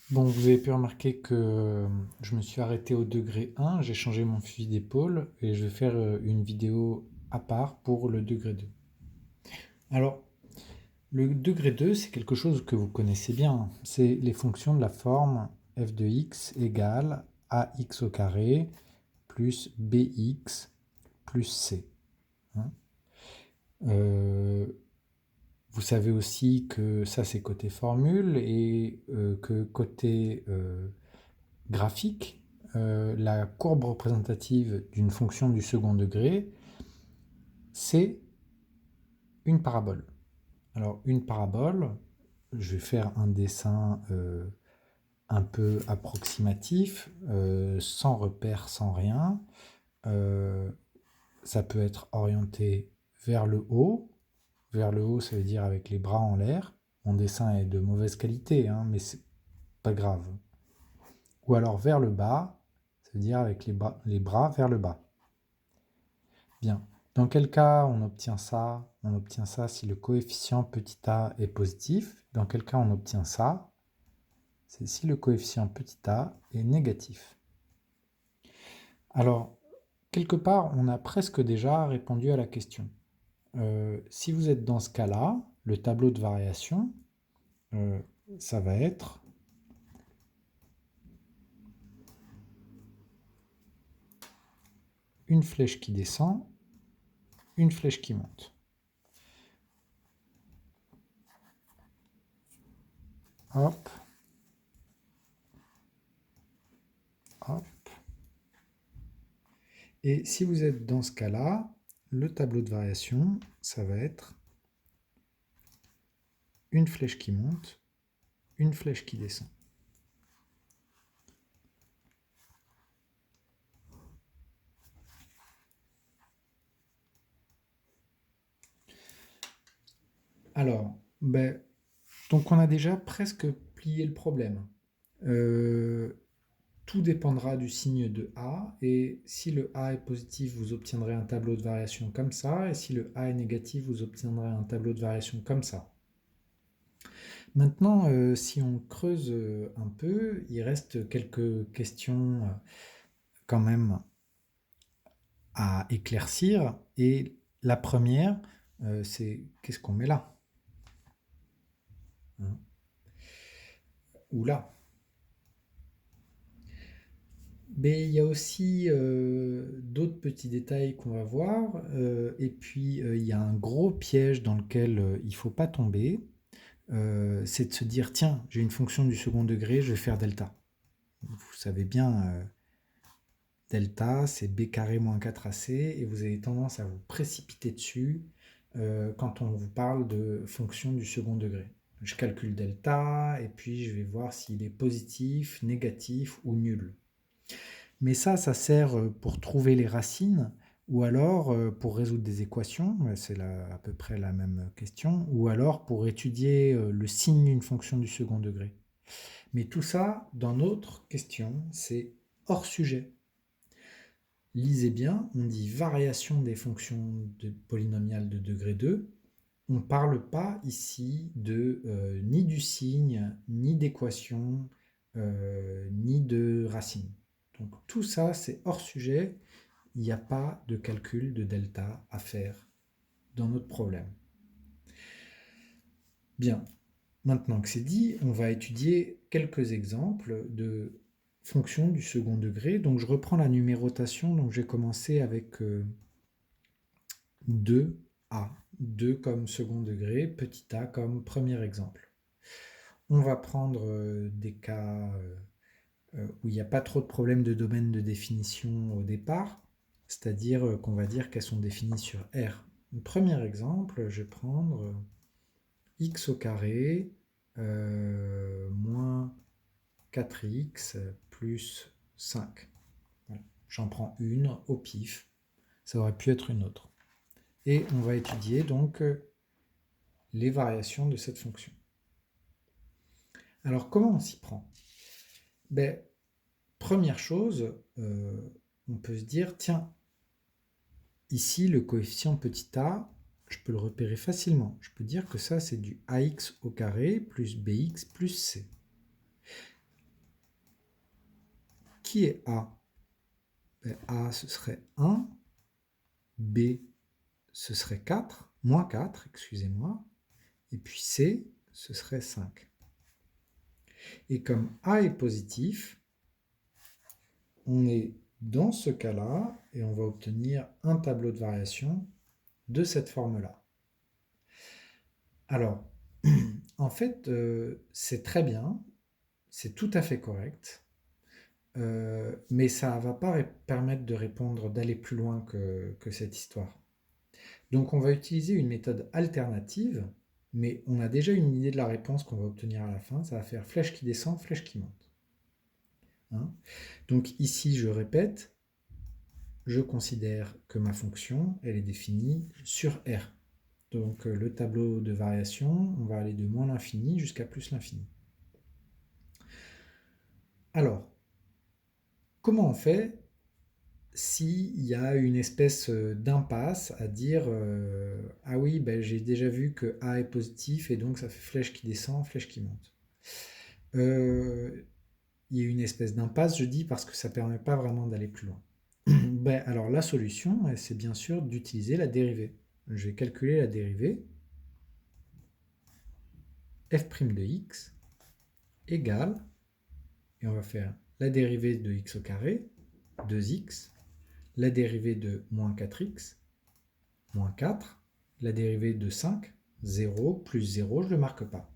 Bon, vous avez pu remarquer que je me suis arrêté au degré 1, j'ai changé mon fusil d'épaule et je vais faire une vidéo à part pour le degré 2. Alors, le degré 2, c'est quelque chose que vous connaissez bien. C'est les fonctions de la forme f de x égale ax au carré plus bx plus c. Hein. Euh, Vous savez aussi que ça c'est côté formule et que côté graphique, la courbe représentative d'une fonction du second degré, c'est une parabole. Alors une parabole, je vais faire un dessin un peu approximatif, sans repère, sans rien. Euh, Ça peut être orienté vers le haut. Vers le haut, ça veut dire avec les bras en l'air. Mon dessin est de mauvaise qualité, hein, mais c'est pas grave. Ou alors vers le bas, ça veut dire avec les bras vers le bas. Bien. Dans quel cas on obtient ça? On obtient ça si le coefficient petit a est positif. Dans quel cas on obtient ça? C'est si le coefficient petit a est négatif. Alors, quelque part, on a presque déjà répondu à la question. Si vous êtes dans ce cas-là, le tableau de variation, euh, ça va être une flèche qui descend, une flèche qui monte. Hop, hop. Et si vous êtes dans ce cas-là, le tableau de variation, ça va être une flèche qui monte, une flèche qui descend. Alors, donc on a déjà presque plié le problème. Euh, Tout dépendra du signe de A, et si le A est positif, vous obtiendrez un tableau de variation comme ça, et si le A est négatif, vous obtiendrez un tableau de variation comme ça. Maintenant, si on creuse un peu, il reste quelques questions quand même à éclaircir, et la première, c'est qu'est-ce qu'on met là? Hein. Ou là? Mais il y a aussi d'autres petits détails qu'on va voir. Et puis, il y a un gros piège dans lequel il ne faut pas tomber. C'est de se dire, tiens, j'ai une fonction du second degré, je vais faire delta. Vous savez bien, delta, c'est b carré moins 4ac, et vous avez tendance à vous précipiter dessus quand on vous parle de fonction du second degré. Je calcule delta, et puis je vais voir s'il est positif, négatif ou nul. Mais ça sert pour trouver les racines, ou alors pour résoudre des équations, c'est à peu près la même question, ou alors pour étudier le signe d'une fonction du second degré. Mais tout ça, dans notre question, c'est hors sujet. Lisez bien, on dit variation des fonctions polynomiales de degré 2. On ne parle pas ici ni du signe, ni d'équation, ni de racine. Donc tout ça, c'est hors sujet. Il n'y a pas de calcul de delta à faire dans notre problème. Bien, maintenant que c'est dit, on va étudier quelques exemples de fonctions du second degré. Donc je reprends la numérotation. Donc j'ai commencé avec 2a. 2 comme second degré, petit a comme premier exemple. On va prendre des cas où il n'y a pas trop de problèmes de domaine de définition au départ, c'est-à-dire qu'on va dire qu'elles sont définies sur R. Premier exemple, je vais prendre x au carré moins 4x plus 5. Voilà. J'en prends une au pif, ça aurait pu être une autre. Et on va étudier donc les variations de cette fonction. Alors comment on s'y prend? Première chose, on peut se dire, tiens, ici le coefficient petit a, je peux le repérer facilement. Je peux dire que ça c'est du ax au carré plus bx plus c. qui est A? Ben, A, ce serait 1. B, ce serait 4. Moins 4, excusez-moi. Et puis C, ce serait 5. Et comme A est positif, on est dans ce cas-là et on va obtenir un tableau de variation de cette forme-là. Alors, en fait, c'est très bien, c'est tout à fait correct, mais ça ne va pas permettre de répondre, d'aller plus loin que cette histoire. Donc on va utiliser une méthode alternative, mais on a déjà une idée de la réponse qu'on va obtenir à la fin. Ça va faire flèche qui descend, flèche qui monte. Hein? Donc ici, je répète, je considère que ma fonction, elle est définie sur R. Donc le tableau de variation, on va aller de moins l'infini jusqu'à plus l'infini. Alors, comment on fait s'il y a une espèce d'impasse à dire ah oui, ben, j'ai déjà vu que A est positif et donc ça fait flèche qui descend, flèche qui monte. Il y a une espèce d'impasse, je dis, parce que ça ne permet pas vraiment d'aller plus loin. Ben, alors la solution, c'est bien sûr d'utiliser la dérivée. Je vais calculer la dérivée f' de x égale, et on va faire la dérivée de x au carré, 2x, la dérivée de moins 4x, moins 4, la dérivée de 5, 0, plus 0, je ne le marque pas.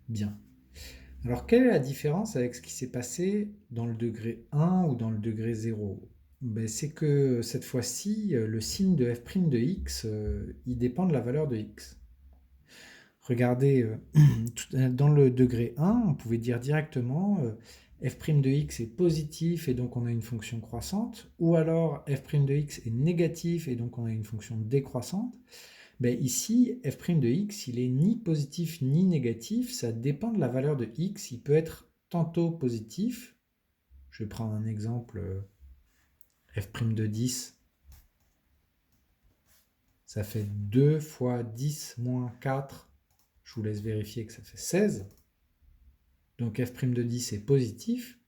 Bien. Alors, quelle est la différence avec ce qui s'est passé dans le degré 1 ou dans le degré 0? Ben, c'est que cette fois-ci, le signe de f' de x, il dépend de la valeur de x. Regardez, dans le degré 1, on pouvait dire directement f' de x est positif et donc on a une fonction croissante, ou alors f' de x est négatif et donc on a une fonction décroissante. Ben ici, f' de x, il est ni positif ni négatif, ça dépend de la valeur de x. Il peut être tantôt positif, je vais prendre un exemple, f' de 10, ça fait 2 fois 10 moins 4, je vous laisse vérifier que ça fait 16. Donc f' de 10 est positif,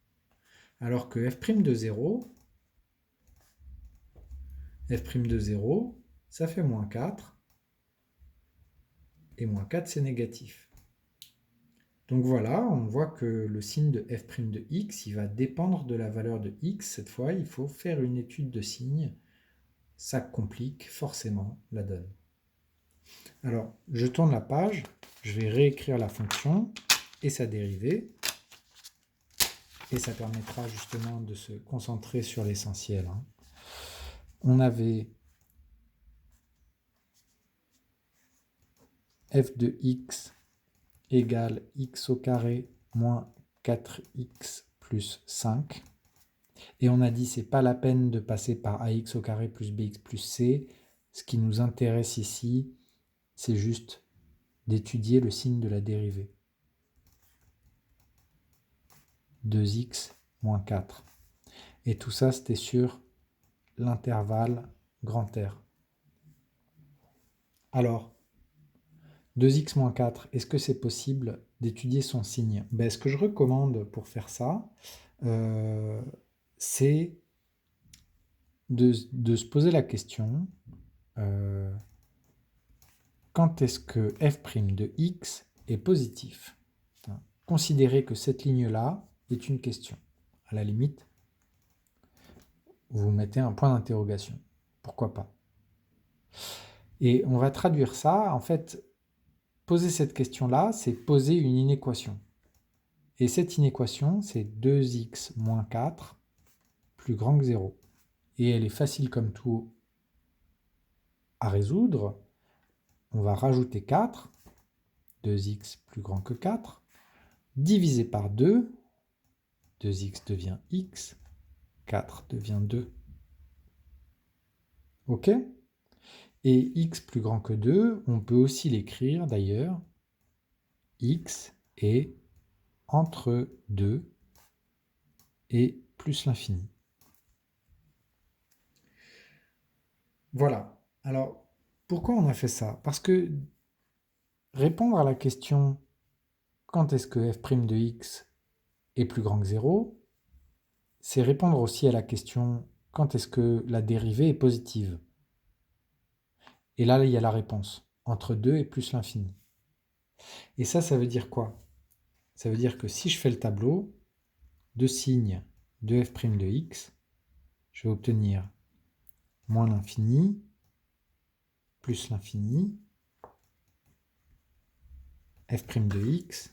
alors que f' de 0, ça fait moins 4, et moins 4 c'est négatif. Donc voilà, on voit que le signe de f' de x, il va dépendre de la valeur de x. Cette fois, il faut faire une étude de signe. Ça complique forcément la donne. Alors, je tourne la page, je vais réécrire la fonction et sa dérivée. Et ça permettra justement de se concentrer sur l'essentiel. On avait f de x égale x au carré moins 4x plus 5. Et on a dit c'est pas la peine de passer par ax au carré plus bx plus c. Ce qui nous intéresse ici, c'est juste d'étudier le signe de la dérivée. 2x moins 4. Et tout ça, c'était sur l'intervalle grand R. Alors, 2x moins 4, est-ce que c'est possible d'étudier son signe? Ben, ce que je recommande pour faire ça, c'est de se poser la question, quand est-ce que f' de x est positif? Considérez que cette ligne-là est une question. À la limite, vous mettez un point d'interrogation. Pourquoi pas? Et on va traduire ça, en fait, poser cette question-là, c'est poser une inéquation. Et cette inéquation, c'est 2x moins 4 plus grand que 0. Et elle est facile comme tout à résoudre. On va rajouter 4, 2x plus grand que 4, divisé par 2, 2x devient x, 4 devient 2. Ok? Et x plus grand que 2, on peut aussi l'écrire d'ailleurs, x est entre 2 et plus l'infini. Voilà. Alors, pourquoi on a fait ça? Parce que répondre à la question quand est-ce que f' de x est plus grand que 0, c'est répondre aussi à la question quand est-ce que la dérivée est positive. Et là, il y a la réponse, entre 2 et plus l'infini. Et ça veut dire quoi? Ça veut dire que si je fais le tableau de signes de f' de x, je vais obtenir moins l'infini, plus l'infini, f' de x,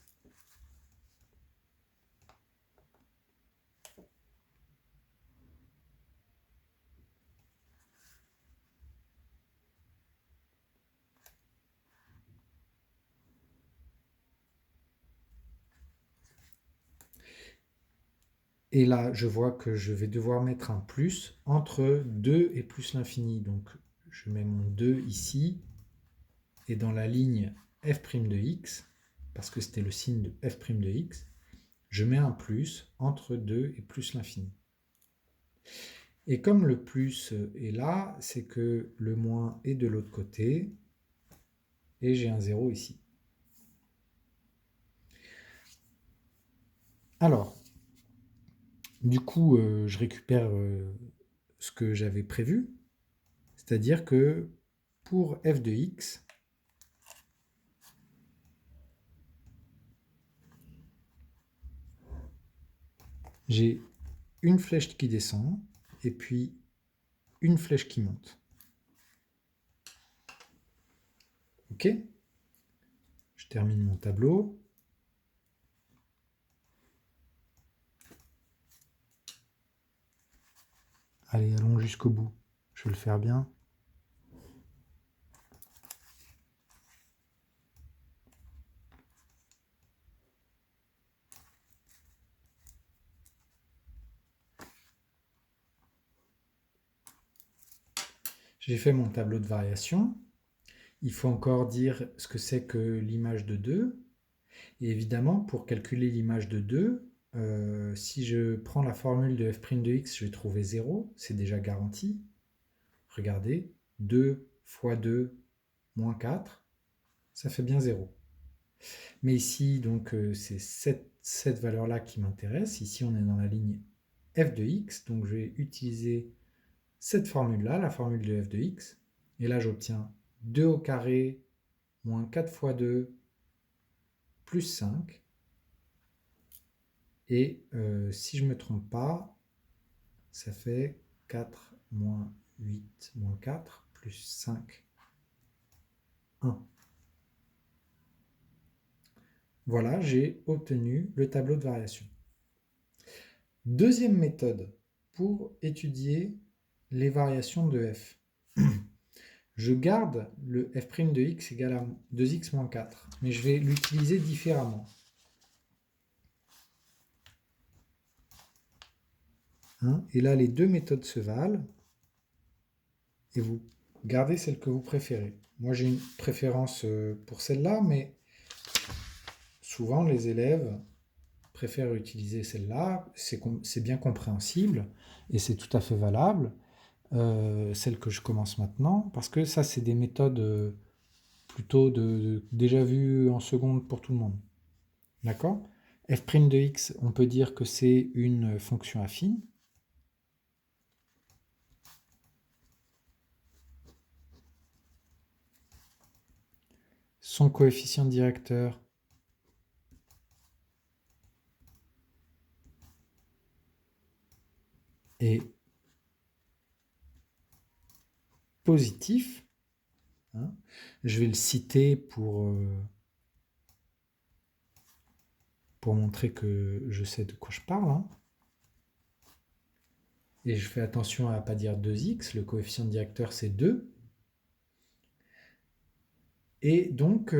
et là, je vois que je vais devoir mettre un plus entre 2 et plus l'infini. Donc, je mets mon 2 ici, et dans la ligne f' de x, parce que c'était le signe de f' de x, je mets un plus entre 2 et plus l'infini. Et comme le plus est là, c'est que le moins est de l'autre côté, et j'ai un 0 ici. Alors, du coup, je récupère ce que j'avais prévu, c'est-à-dire que pour f de x, j'ai une flèche qui descend et puis une flèche qui monte. Ok? Je termine mon tableau. Allez, allons jusqu'au bout. Je vais le faire bien. J'ai fait mon tableau de variation. Il faut encore dire ce que c'est que l'image de 2. Et évidemment, pour calculer l'image de 2, si je prends la formule de f' de x, je vais trouver 0. C'est déjà garanti. Regardez, 2 fois 2 moins 4, ça fait bien 0. Mais ici, donc, c'est cette valeur-là qui m'intéresse. Ici, on est dans la ligne f de x, donc je vais utiliser cette formule-là, la formule de f de x, et là j'obtiens 2 au carré moins 4 fois 2 plus 5, et si je ne me trompe pas, ça fait 4 moins 8 moins 4 plus 5, 1. Voilà, j'ai obtenu le tableau de variation. Deuxième méthode pour étudier les variations de f. Je garde le f' de x égale à 2x moins 4, mais je vais l'utiliser différemment. Et là, les deux méthodes se valent, et vous gardez celle que vous préférez. Moi, j'ai une préférence pour celle-là, mais souvent, les élèves préfèrent utiliser celle-là. C'est bien compréhensible, et c'est tout à fait valable. Celle que je commence maintenant, parce que ça, c'est des méthodes plutôt déjà vues en seconde pour tout le monde. D'accord? F' de x, on peut dire que c'est une fonction affine. Son coefficient directeur est positif. Je vais le citer pour montrer que je sais de quoi je parle. Et je fais attention à ne pas dire 2x, le coefficient directeur c'est 2. Et donc, f'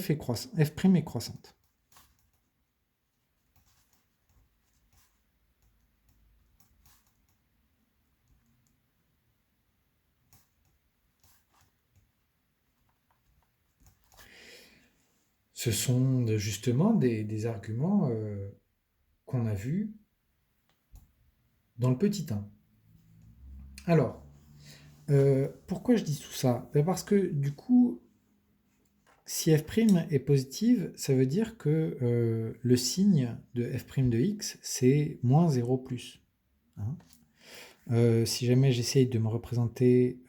est croissante. Ce sont justement des arguments qu'on a vus dans le petit 1. Alors, pourquoi je dis tout ça? Parce que du coup, si f' est positive, ça veut dire que le signe de f' de x, c'est moins 0 plus. Hein. Si jamais j'essaye de me représenter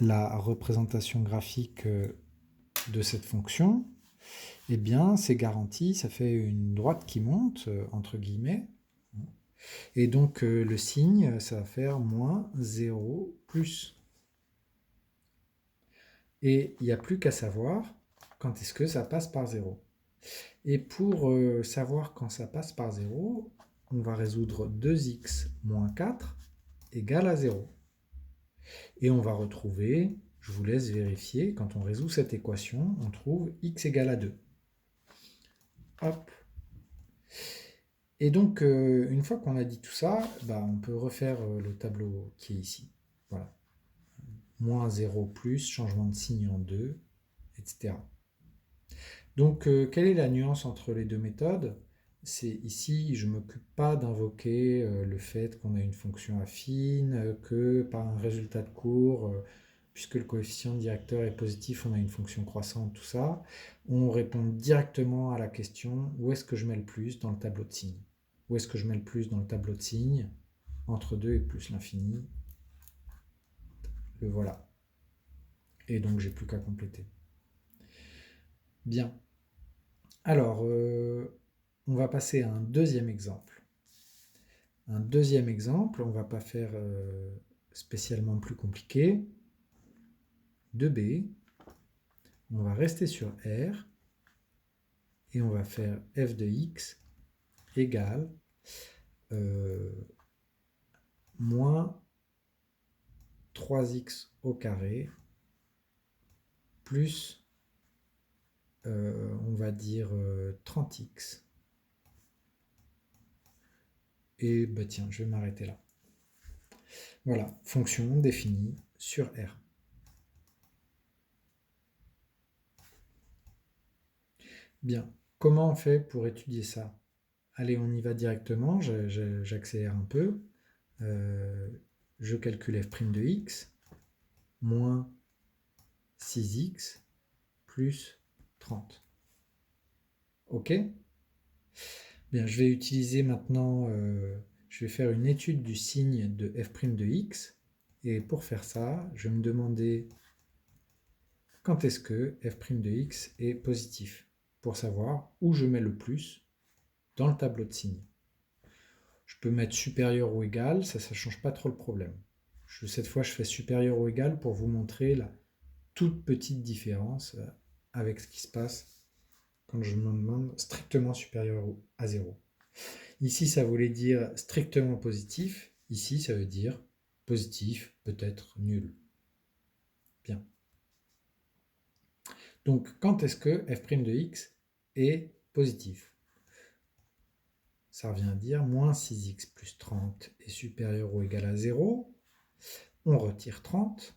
la représentation graphique de cette fonction, eh bien c'est garanti, ça fait une droite qui monte, entre guillemets, et donc le signe, ça va faire moins 0 plus. Et il n'y a plus qu'à savoir quand est-ce que ça passe par 0. Et pour savoir quand ça passe par 0, on va résoudre 2x moins 4 égale à 0. Et on va retrouver, je vous laisse vérifier, quand on résout cette équation, on trouve x égale à 2. Hop. Et donc, une fois qu'on a dit tout ça, on peut refaire le tableau qui est ici. Voilà. Moins 0 plus, changement de signe en 2, etc. Donc, quelle est la nuance entre les deux méthodes? C'est ici, je ne m'occupe pas d'invoquer le fait qu'on a une fonction affine, que par un résultat de cours, puisque le coefficient directeur est positif, on a une fonction croissante, tout ça. On répond directement à la question, où est-ce que je mets le plus dans le tableau de signes? Où est-ce que je mets le plus dans le tableau de signes? Entre 2 et plus l'infini. Le voilà. Et donc, j'ai plus qu'à compléter. Bien. Alors, on va passer à un deuxième exemple. Un deuxième exemple, on ne va pas faire spécialement plus compliqué. 2b, on va rester sur R, et on va faire f de x égale moins 3x au carré plus, on va dire 30x. Et tiens, je vais m'arrêter là. Voilà, fonction définie sur R. Bien, comment on fait pour étudier ça? Allez, on y va directement, j'accélère un peu. Je calcule f' de x, moins 6x plus 30. OK? Bien, je vais utiliser maintenant, je vais faire une étude du signe de f' de x. Et pour faire ça, je vais me demander quand est-ce que f' de x est positif, pour savoir où je mets le plus dans le tableau de signes. Je peux mettre supérieur ou égal, ça ne change pas trop le problème. Cette fois, je fais supérieur ou égal pour vous montrer la toute petite différence avec ce qui se passe quand je me demande strictement supérieur à 0. Ici, ça voulait dire strictement positif. Ici, ça veut dire positif, peut-être nul. Bien. Donc, quand est-ce que f' de x est positif? Ça revient à dire moins 6x plus 30 est supérieur ou égal à 0. On retire 30.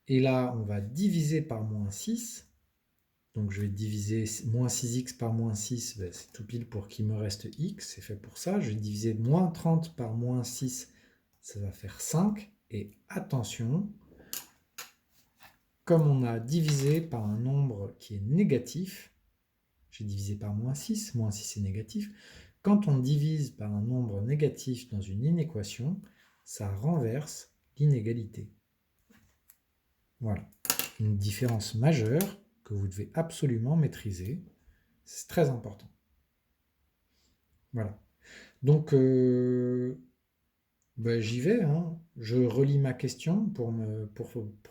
Et là, on va diviser par moins 6. Donc je vais diviser moins 6x par moins 6, c'est tout pile pour qu'il me reste x, c'est fait pour ça. Je vais diviser moins 30 par moins 6, ça va faire 5. Et attention, comme on a divisé par un nombre qui est négatif, j'ai divisé par moins 6 est négatif. Quand on divise par un nombre négatif dans une inéquation, ça renverse l'inégalité. Voilà, une différence majeure que vous devez absolument maîtriser. C'est très important. Voilà. Donc, j'y vais. Hein. Je relis ma question pour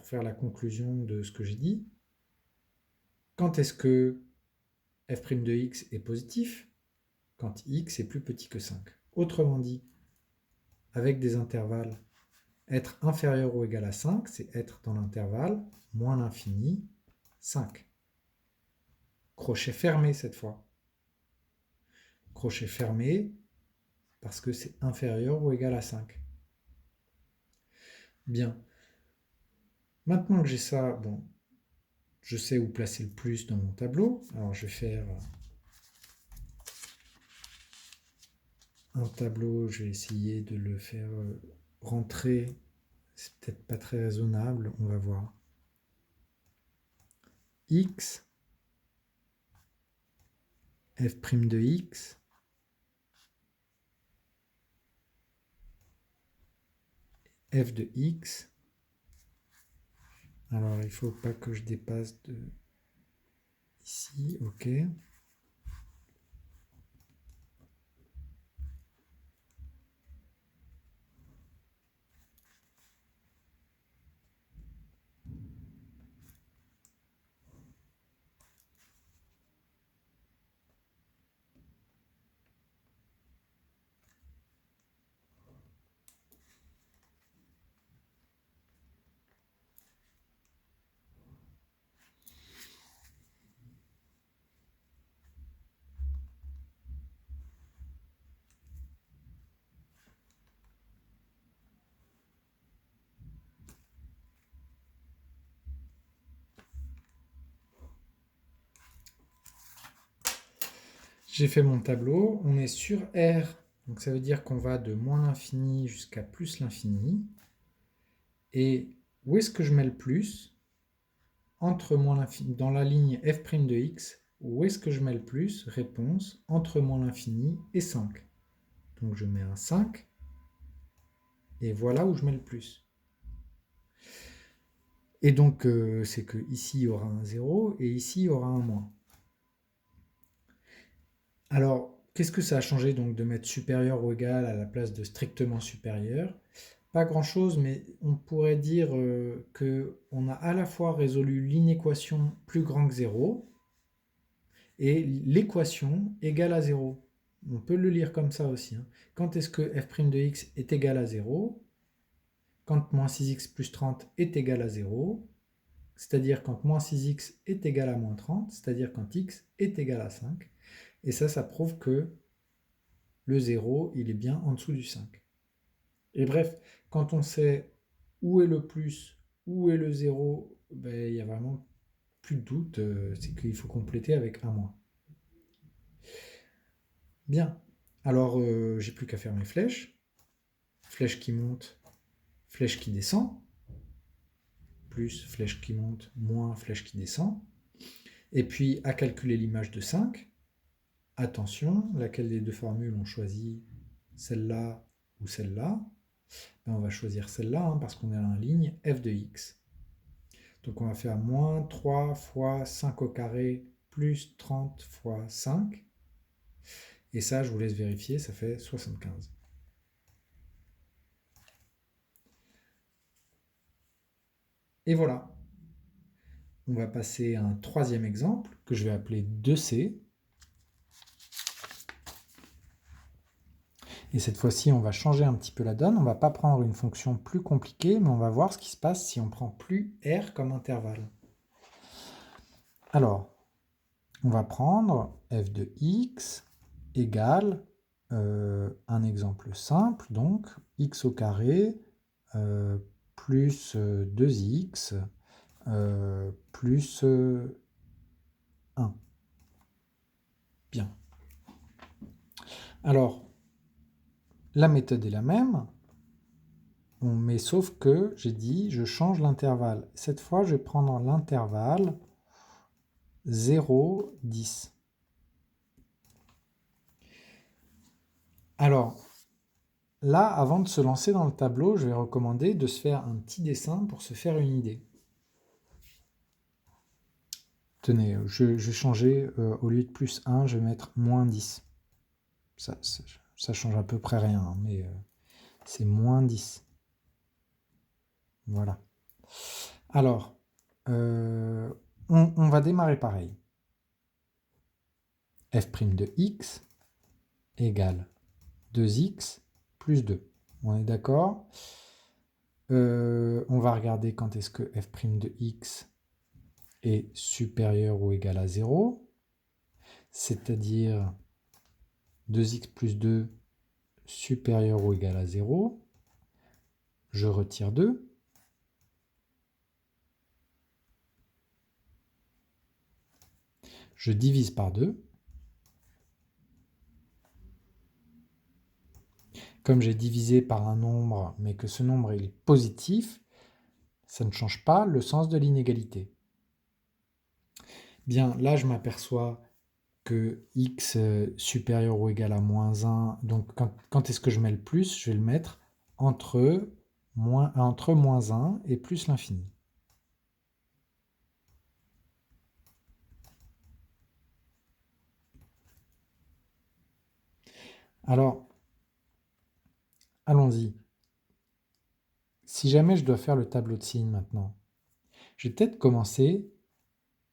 faire la conclusion de ce que j'ai dit. Quand est-ce que f' de x est positif? Quand x est plus petit que 5. Autrement dit, avec des intervalles, être inférieur ou égal à 5, c'est être dans l'intervalle moins l'infini, 5. Crochet fermé cette fois. Crochet fermé parce que c'est inférieur ou égal à 5. Bien. Maintenant que j'ai ça, je sais où placer le plus dans mon tableau. Alors je vais faire un tableau, je vais essayer de le faire rentrer, c'est peut-être pas très raisonnable, on va voir. X, f' de x, f de x. Alors, il ne faut pas que je dépasse de ici, ok. J'ai fait mon tableau, on est sur R, donc ça veut dire qu'on va de moins l'infini jusqu'à plus l'infini. Et où est-ce que je mets le plus? Entre moins l'infini, dans la ligne f' de x, où est-ce que je mets le plus? Réponse, entre moins l'infini et 5. Donc je mets un 5, et voilà où je mets le plus. Et donc c'est que ici il y aura un 0, et ici il y aura un moins. Alors, qu'est-ce que ça a changé donc de mettre supérieur ou égal à la place de strictement supérieur? Pas grand-chose, mais on pourrait dire qu'on a à la fois résolu l'inéquation plus grand que 0 et l'équation égale à 0. On peut le lire comme ça aussi. Hein. Quand est-ce que f' de x est égal à 0? Quand moins 6x plus 30 est égal à 0, c'est-à-dire quand moins 6x est égal à moins 30, c'est-à-dire quand x est égal à 5. Et ça prouve que le 0, il est bien en dessous du 5. Et bref, quand on sait où est le plus, où est le 0, ben, il n'y a vraiment plus de doute, c'est qu'il faut compléter avec un moins. Bien, alors j'ai plus qu'à faire mes flèches. Flèche qui monte, flèche qui descend, plus flèche qui monte, moins flèche qui descend. Et puis à calculer l'image de 5. Attention, laquelle des deux formules on choisit? Celle-là ou celle-là? Ben, on va choisir celle-là hein, parce qu'on est dans la ligne f de x. Donc on va faire moins 3 fois 5 au carré plus 30 fois 5. Et ça, je vous laisse vérifier, ça fait 75. Et voilà. On va passer à un troisième exemple que je vais appeler 2C. Et cette fois-ci, on va changer un petit peu la donne. On ne va pas prendre une fonction plus compliquée, mais on va voir ce qui se passe si on prend plus R comme intervalle. Alors, on va prendre f de x égale un exemple simple, donc x au carré plus 2x plus 1. Bien. Alors, la méthode est la même, mais sauf que j'ai dit je change l'intervalle. Cette fois, je vais prendre l'intervalle 0, 10. Alors, là, avant de se lancer dans le tableau, je vais recommander de se faire un petit dessin pour se faire une idée. Tenez, je vais changer, au lieu de plus 1, je vais mettre moins 10. Ça change à peu près rien, hein, mais c'est moins 10. Voilà. Alors, on va démarrer pareil. f' de x égale 2x plus 2. On est d'accord? On va regarder quand est-ce que f' de x est supérieur ou égal à 0, c'est-à-dire 2x plus 2 supérieur ou égal à 0. Je retire 2. Je divise par 2. comme j'ai divisé par un nombre, mais que ce nombre est positif, ça ne change pas le sens de l'inégalité. Bien, là, je m'aperçois que x supérieur ou égal à moins 1, donc quand est-ce que je mets le plus? Je vais le mettre entre moins 1 et plus l'infini. Alors, allons-y. Si jamais je dois faire le tableau de signes maintenant, je vais peut-être commencer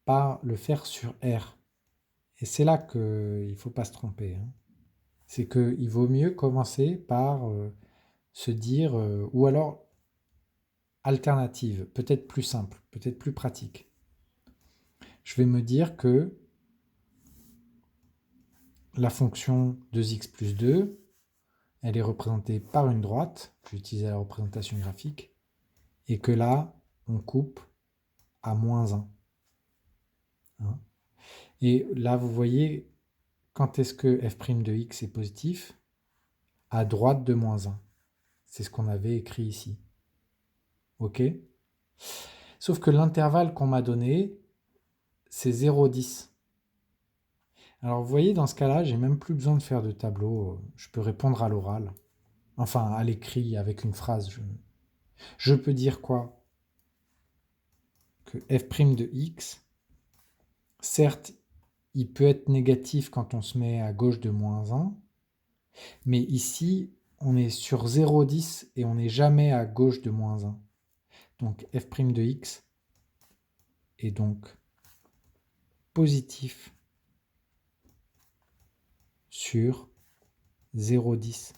par le faire sur R. Et c'est là qu'il ne faut pas se tromper, hein. C'est qu'il vaut mieux commencer par se dire, ou alors alternative, peut-être plus simple, peut-être plus pratique. Je vais me dire que la fonction 2x plus 2, elle est représentée par une droite, je vais utiliser la représentation graphique, et que là, on coupe à moins 1. Hein. Et là, vous voyez, quand est-ce que f' de x est positif? À droite de moins 1. C'est ce qu'on avait écrit ici. OK? Sauf que l'intervalle qu'on m'a donné, c'est 0,10. Alors vous voyez, dans ce cas-là, j'ai même plus besoin de faire de tableau. Je peux répondre à l'oral. Enfin, à l'écrit, avec une phrase. Je peux dire quoi? Que f' de x, certes, il peut être négatif quand on se met à gauche de moins 1, mais ici, on est sur 0,10 et on n'est jamais à gauche de moins 1. Donc f' de x est donc positif sur 0,10.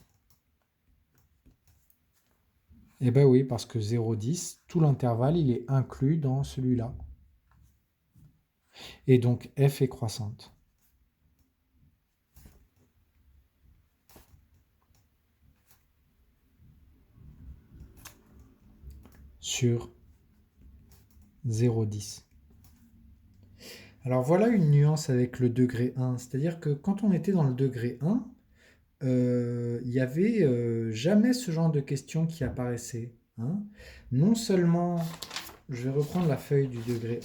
Eh bien oui, parce que 0,10, tout l'intervalle, il est inclus dans celui-là. Et donc f est croissante. Sur 0,10. Alors voilà une nuance avec le degré 1. C'est-à-dire que quand on était dans le degré 1, il n'y avait jamais ce genre de questions qui apparaissaient. Hein. Non seulement, je vais reprendre la feuille du degré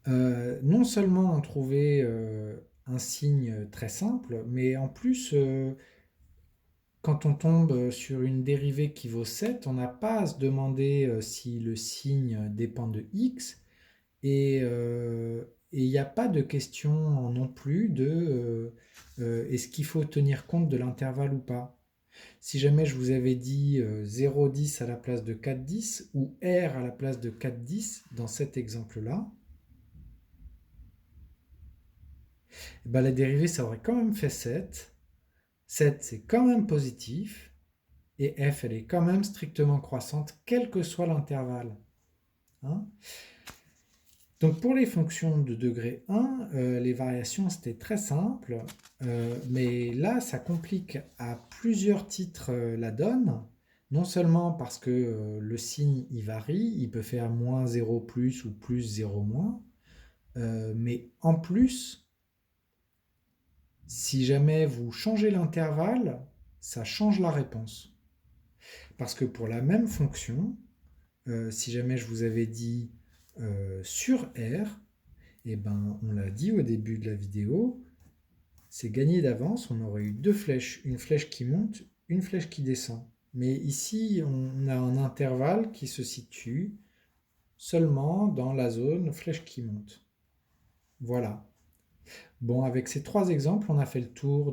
1. Non seulement on trouvait un signe très simple, mais en plus, quand on tombe sur une dérivée qui vaut 7, on n'a pas à se demander si le signe dépend de x. Et il n'y a pas de question non plus de est-ce qu'il faut tenir compte de l'intervalle ou pas. Si jamais je vous avais dit 0,10 à la place de 4,10 ou R à la place de 4,10 dans cet exemple-là, ben la dérivée, ça aurait quand même fait 7. 7, c'est quand même positif. Et f, elle est quand même strictement croissante, quel que soit l'intervalle. Hein. Donc pour les fonctions de degré 1, les variations c'était très simple, mais là ça complique à plusieurs titres la donne, non seulement parce que le signe il varie, il peut faire moins 0 plus ou plus 0 moins, mais en plus, si jamais vous changez l'intervalle, ça change la réponse. Parce que pour la même fonction, si jamais je vous avais dit sur R, et ben on l'a dit au début de la vidéo, c'est gagné d'avance, on aurait eu deux flèches, une flèche qui monte, une flèche qui descend. Mais ici, on a un intervalle qui se situe seulement dans la zone flèche qui monte. Voilà. Bon, avec ces trois exemples, on a fait le tour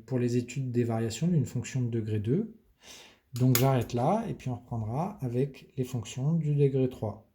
pour les études des variations d'une fonction de degré 2. Donc j'arrête là et puis on reprendra avec les fonctions du degré 3.